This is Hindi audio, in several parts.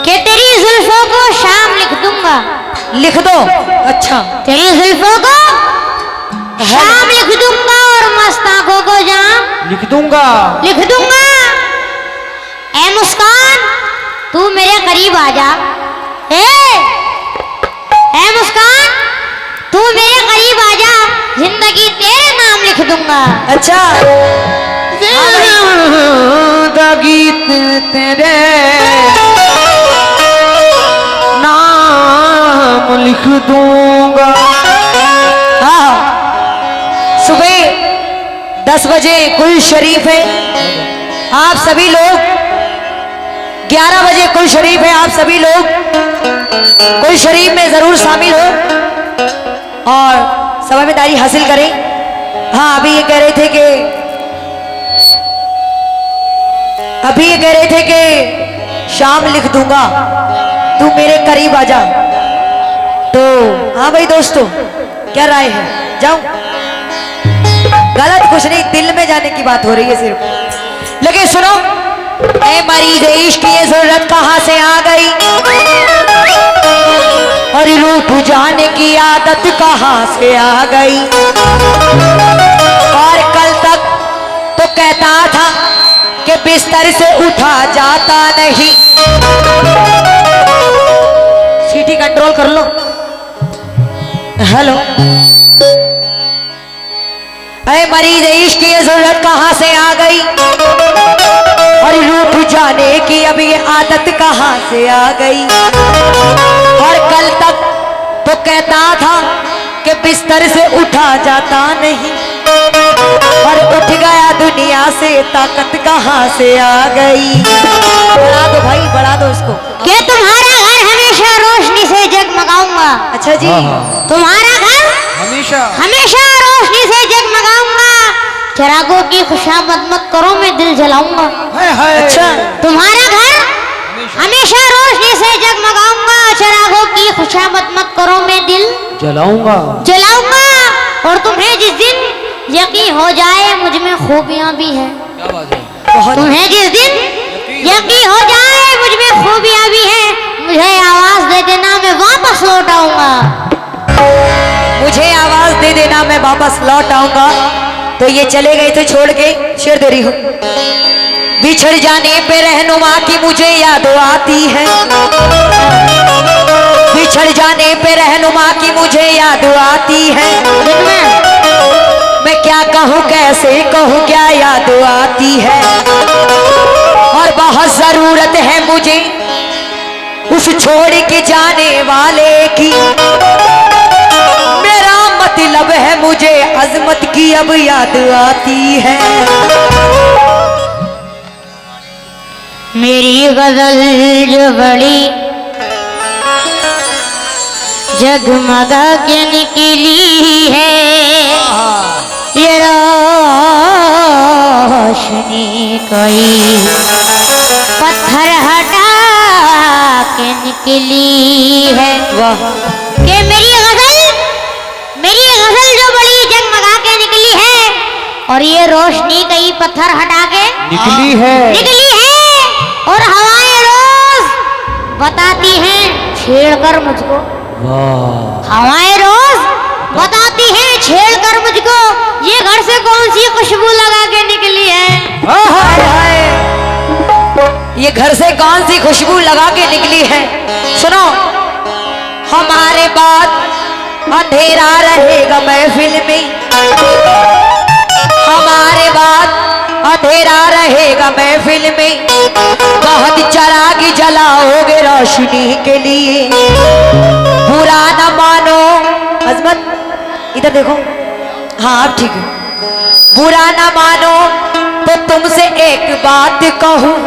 कि तेरी जुल्फों को शाम लिख दूंगा। लिख दो। अच्छा, तेरी जुल्फों को शाम लिख दूंगा और मस्त आंखों को जाम लिख दूंगा। लिख दूंगा। ए मुस्कान, तू मेरे करीब आ जा। ए मुस्कान, तू मेरे करीब आ जा, जिंदगी तेरे नाम लिख दूंगा। अच्छा, जिंदगी तेरे नाम लिख दूंगा। हाँ, सुबह 10 बजे कुल शरीफ है, आप सभी लोग 11 बजे कुल शरीफ है, आप सभी लोग कुल शरीफ में जरूर शामिल हो और समझदारी हासिल करें। हाँ, अभी ये कह रहे थे कि शाम लिख दूंगा, तू मेरे करीब आ जा। तो हाँ भाई दोस्तों, क्या राय है? जाऊं? गलत कुछ नहीं, दिल में जाने की बात हो रही है सिर्फ। लेकिन सुनो, ए मरीज इश्क ये जरूरत कहाँ से आ गई, और रूठ जाने की आदत कहाँ से आ गई। और कल तक तो कहता था कि बिस्तर से उठा जाता नहीं। सीटी कंट्रोल कर लो। हेलो, अरे मरीज इश्क की जरूरत कहाँ से आ गई, और रूठ जाने की अब ये आदत कहाँ से आ गई। और कल तक तो कहता था कि बिस्तर से उठा जाता नहीं, और उठ गया दुनिया से, ताकत कहाँ से आ गई। बढ़ा दो भाई, बढ़ा दो उसको। कि तुम्हारा घर हमेशा रोशनी से जगमगाऊंगा। अच्छा जी, तुम्हारा घर हमेशा हमेशा रोशनी से जगमगाऊंगा। चिरागों की खुशामद मत करो, मैं दिल जलाऊंगा। अच्छा, तुम्हारा घर हमेशा रोशनी से जगमगाऊंगा। चिरागों की खुशामद मत करो, मैं दिल जलाऊंगा। और तुम्हें जिस दिन यकीन हो जाए मुझ में खूबियां भी है, क्या बात है? तुम्हें जिस दिन यकीन हो जाए मुझ में खूबियां भी हैं, मुझे आवाज दे देना, मैं वापस लौट आऊंगा। मुझे आवाज दे देना, मैं वापस लौट आऊंगा। तो ये चले गए थे छोड़ के, शेर दे रही हूँ। बिछड़ जाने पे रहनुमा की मुझे याद आती है, बिछड़ जाने पे रहनुमा की मुझे याद आती है। मैं क्या कहूँ, कैसे कहूँ, क्या याद आती है। और बहुत जरूरत है मुझे उस छोड़ के जाने वाले की, मेरा मतलब है मुझे अजमत की अब याद आती है। मेरी गजल जो बड़ी जगमगा के निकली है, ये रोशनी कोई पत्थर हटा के निकली है। वाह, कि मेरी गजल जो बड़ी जगमगा के निकली है, और ये रोशनी कई पत्थर हटा के निकली है। और हवाएं रोज बताती हैं छेड़कर मुझको। हवाएं रोज बताती हैं छेड़कर मुझको, ये घर से कौन सी खुशबू लगा के निकली है। हाय हाय, ये घर से कौन सी खुशबू लगा के निकली है। सुनो, हमारे बाद अंधेरा रहेगा महफिल में, हमारे बाद अंधेरा रहेगा महफिल में। बहुत चराग जलाओगे रोशनी के लिए, बुरा न मानो। अजमत इधर देखो, हाँ आप ठीक है। बुरा न मानो तो तुमसे एक बात कहूँ,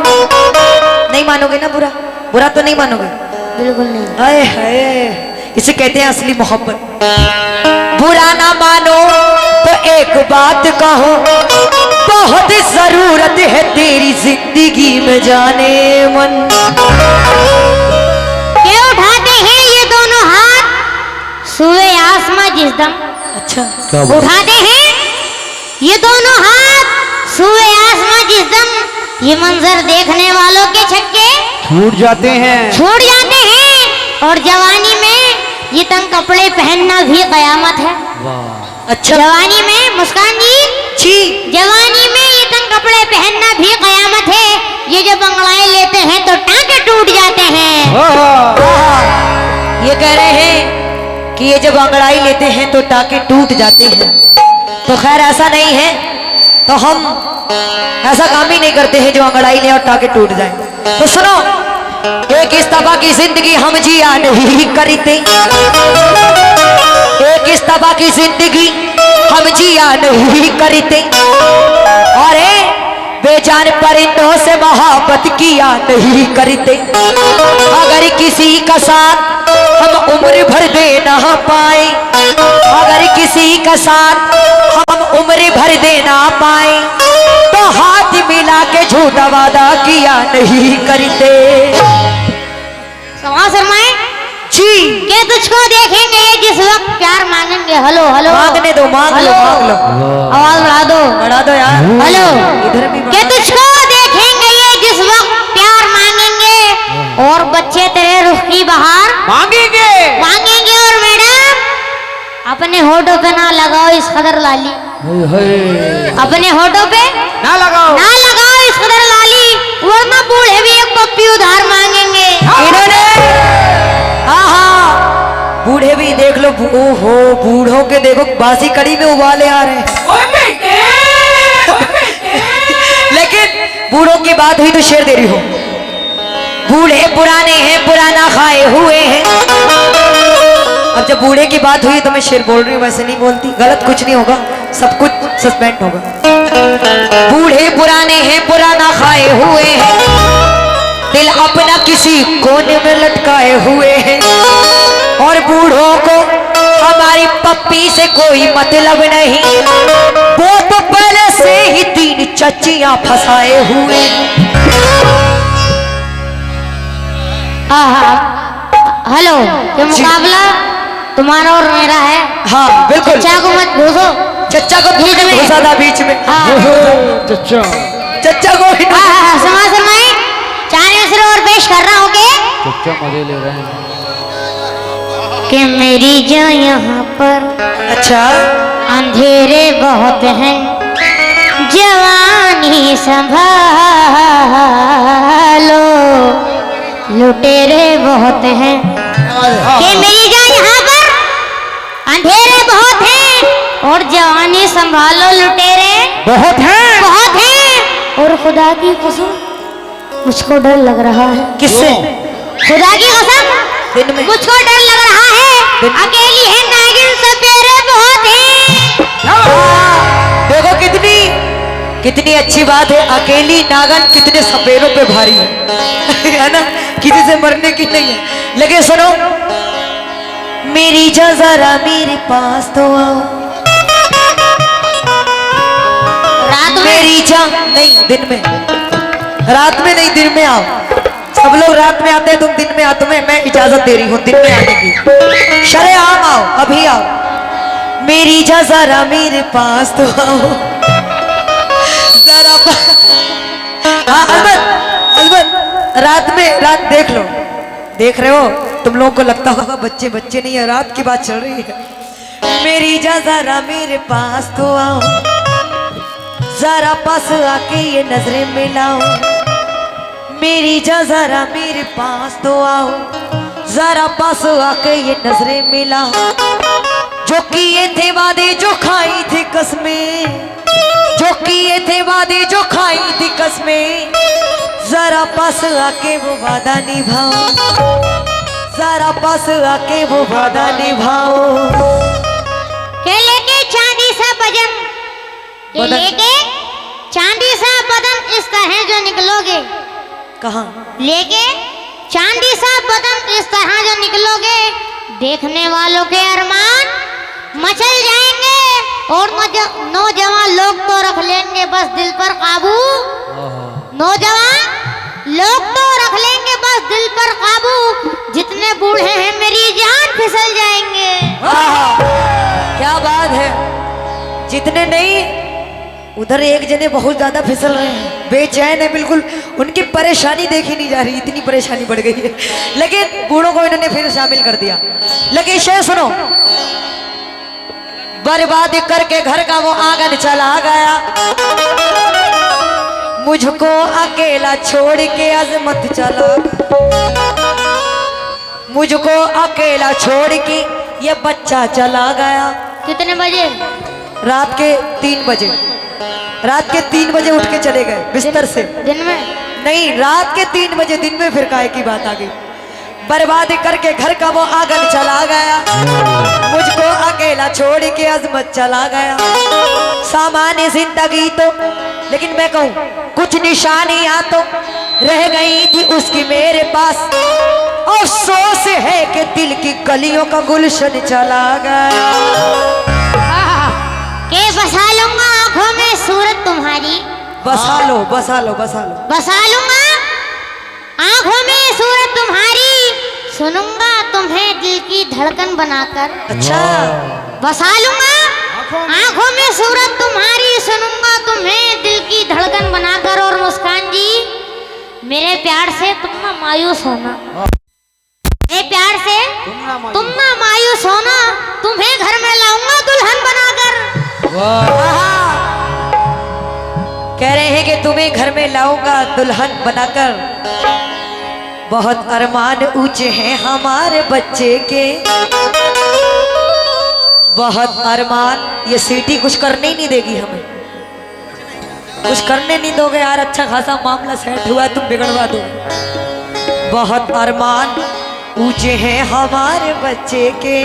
नहीं मानोगे ना? बुरा बुरा तो नहीं मानोगे? बिल्कुल नहीं। हाय हाय, इसे कहते हैं असली मोहब्बत। बुरा ना मानो तो एक बात कहो, बहुत जरूरत है तेरी जिंदगी में जाने मन। ये उठाते हैं ये दोनों हाथ सुए आसमां जिस दम। अच्छा, उठाते हैं ये दोनों हाथ सुए आसमां जिस दम, ये मंजर देखने वालों के छक्के छूट जाते हैं। छूट जाते हैं। और जवानी में ये तंग कपड़े पहनना भी कयामत है। वाह। अच्छा जवानी में मुस्कान जी, जवानी में ये तंग कपड़े पहनना भी कयामत है। ये जब अंगड़ाई लेते हैं तो टांके टूट जाते हैं। ये कह रहे हैं कि ये जब अंगड़ाई लेते हैं तो टाके टूट जाते हैं। तो खैर ऐसा नहीं है, तो हम ऐसा काम ही नहीं करते हैं जो अंगड़ाई ले और टाके टूट जाए। तो सुनो, एक इस तरह की जिंदगी हम जिया नहीं करते, एक इस तरह की जिंदगी हम जिया नहीं करते, और बेजान परिंदों से मोहब्बत किया नहीं करते। अगर किसी का साथ हम उम्र भर दे ना पाए, अगर किसी का साथ हम उम्र भर दे ना पाए, तो हाथ मिला के झूठा वादा किया नहीं करते। समाज शर्माए जी के तुझको देखेंगे जिस वक्त प्यार मांगेंगे। हेलो हेलो, मांगने दो, मांग लो, मांग लो, आवाज बढ़ा दो यार। हेलो, इधर भी के तुझको देखेंगे ये जिस वक्त प्यार मांगेंगे, और बच्चे तेरे रुख की बहार मांगेंगे। मांगेंगे। और मैडम अपने होठों पे ना लगाओ इस कदर लाली, अपने होठों पे ना लगाओ, ना लगाओ इस कदर लाली, वरना बूढ़े भी एक पप्पी उधार मांगेंगे। इन्होंने बूढ़े भी देख लो, ओहो बूढ़ों के देखो बासी कड़ी में उबाले आ रहे हैं। लेकिन बूढ़ों की बात हुई तो शेर दे रही हो। बूढ़े पुराने हैं, पुराना खाए हुए हैं। अब जब बूढ़े की बात हुई तो मैं शेर बोल रही हूँ, वैसे नहीं बोलती। गलत कुछ नहीं होगा, सब कुछ सस्पेंड होगा। बूढ़े पुराने हैं, पुराना खाए हुए हैं, दिल अपना किसी कोने में लटकाए हुए हैं, और बूढ़ों को हमारी पप्पी से कोई मतलब नहीं, वो तो पहले से ही 3 चच्चियां फंसाए हुए। हेलो, ये मुकाबला तुम्हारा और मेरा है। हाँ बिल्कुल, चच्चा को मत घुसो, चच्चा को बीच में घुसा था, बीच में चचा चच्चा को भी। समाज शर्माए 4 मिसरे और पेश कर रहा हूँ चचा मजे ले रहे हैं। कि मेरी जान यहाँ पर अच्छा अंधेरे बहुत हैं, जवानी संभालो, लुटेरे बहुत हैं। कि मेरी जान यहाँ पर अंधेरे बहुत हैं, और जवानी संभालो, लुटेरे बहुत हैं, बहुत हैं। और खुदा की कसम मुझको डर लग रहा है। किससे? खुदा की कसम दिन में मुझको डर लग रहा है। अकेली है नागिन, सपेरे बहुत हैं। देखो कितनी अच्छी बात है। अकेली नागन कितने सपेरों पे भारी है ना, किसी से मरने की नहीं है। लेकिन सुनो, मेरी जा जरा मेरे पास तो आओ, रात में मेरी जा नहीं दिन में, रात में नहीं दिन में आओ। सब लोग रात में आते हैं, तुम दिन में आओ। तुम्हें मैं इजाजत दे रही हूँ दिन में आने की। शरेआम आओ, अभी आओ। मेरी जा जरा मेरे पास तो आओ जरा। हाँ अलबत रात देख लो, देख रहे हो तुम लोगों को लगता होगा बच्चे बच्चे नहीं है, रात की बात चल रही है। मेरी जा जरा मेरे पास तो आओ, जरा पास आके ये नजरें मिलाओ। मेरी जा जरा मेरे पास तो आओ, जरा पास आके ये नजरें मिलाओ। जो किए थे वादे जो खाई थी कसमें, जो किए थे वादे जो खाई थी कसमें, जरा पास आके वो वादा निभाओ, जरा पास आके वो वादा निभाओ। के लेके चांदी सा बदन, के लेके चांदी सा बदन इस तरह जो निकलोगे। कहाँ? लेके चांदी सा बदन इस तरह जो निकलोगे, देखने वालों के अरमान मचल जाएंगे, और नौजवान लोग तो रख लेंगे बस दिल पर काबू। नौजवान लोग तो रख लेंगे बस दिल पर काबू, जितने बूढ़े हैं मेरी जान फिसल जाएंगे। क्या बात है। जितने नहीं उधर एक जने बहुत ज्यादा फिसल रहे हैं, बेचैन है बिल्कुल, उनकी परेशानी देखी नहीं जा रही, इतनी परेशानी बढ़ गई है। लेकिन बूढ़ों को इन्होंने फिर शामिल कर दिया। लेकिन शेर सुनो, बर्बाद करके घर का वो आंगन चला गया, मुझको अकेला छोड़ के अजमत चला, मुझको अकेला छोड़ के ये बच्चा चला गया। कितने बजे? रात के 3 बजे, रात के 3 बजे उठ के चले गए बिस्तर से। दिन में? नहीं, रात के 3 बजे, दिन में फिर काहे की बात आ गई। बर्बाद करके घर का वो आंगन चला गया, मुझको अकेला छोड़ के अजमत चला गया। सामान्य जिंदगी तो, लेकिन मैं कहूँ कुछ निशानियां तो रह गई थी उसकी मेरे पास, अफसोस है कि दिल की गलियों का गुलशन चला गया। के बसा लूंगा आंखों में सूरत तुम्हारी, बसा लो बसा लो बसा लो, बसा लूंगा आंखों में सूरत तुम्हारी, सुनूंगा तुम्हें दिल की धड़कन बनाकर। अच्छा, बसा लूंगा आंखों में सूरत तुम्हारी, सुनूंगा तुम्हें दिल की धड़कन बनाकर। और मुस्कान जी, मेरे प्यार से तुम ना मायूस होना, मेरे प्यार से तुम ना मायूस होना, तुम्हें घर में लाऊंगा दुल्हन बनाकर। कह रहे हैं कि तुम्हें घर में लाऊंगा दुल्हन बनाकर। बहुत अरमान ऊंचे हैं हमारे बच्चे के, बहुत अरमान। ये सीटी कुछ करने ही नहीं देगी हमें, कुछ करने नहीं दोगे यार। अच्छा खासा मामला सेट हुआ, तुम बिगड़वा दो। बहुत अरमान ऊंचे हैं हमारे बच्चे के,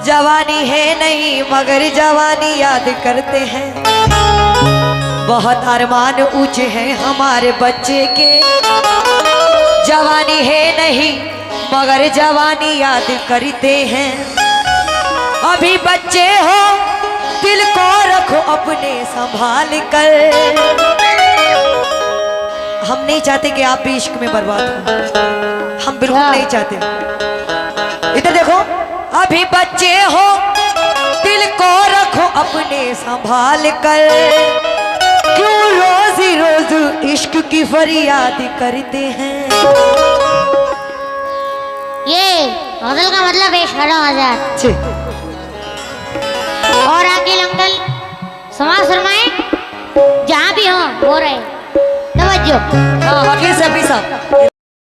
जवानी है नहीं मगर जवानी याद करते हैं। बहुत अरमान ऊंचे हैं हमारे बच्चे के, जवानी है नहीं मगर जवानी याद करते हैं। अभी बच्चे हो दिल को रखो अपने संभाल कर, हम नहीं चाहते कि आप भी इश्क में बर्बाद हो, हम बिल्कुल नहीं चाहते। इधर देखो, अभी बच्चे हो दिल को रखो अपने संभाल कर, क्यों रोज रोज इश्क की फरियाद करते हैं। ये गजल का मतलब है 18,000। और आगे अंकल समाज फरमाए, जहाँ भी हो रहे तवज्जो। हाँ, हकीर से भी साहब।